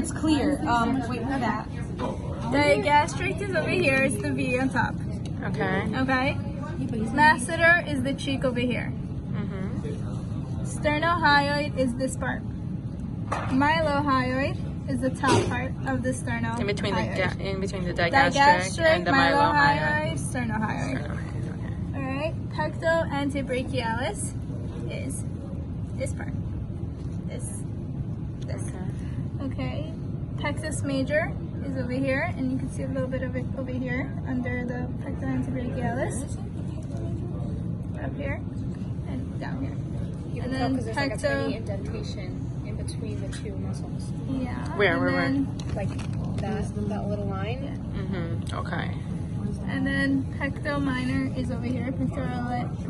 it's clear. Wait for that. Digastric is over here. It's the V on top. Okay. Okay. Masseter is the cheek over here. Sternohyoid is this part. Mylohyoid is the top part of the sternohyoid. In between the digastric and the mylohyoid. Sternohyoid. Okay. Alright. Pecto antebrachialis is this part. This. Okay. Pectus major is over here, and you can see a little bit of it over here under the pecto antebrachialis. Up here and down here. You And can tell then because there's like a pecto. tiny indentation in between the two muscles. Yeah. Where? Like that little line. Okay. And then pecto minor is over here. Pectoralis.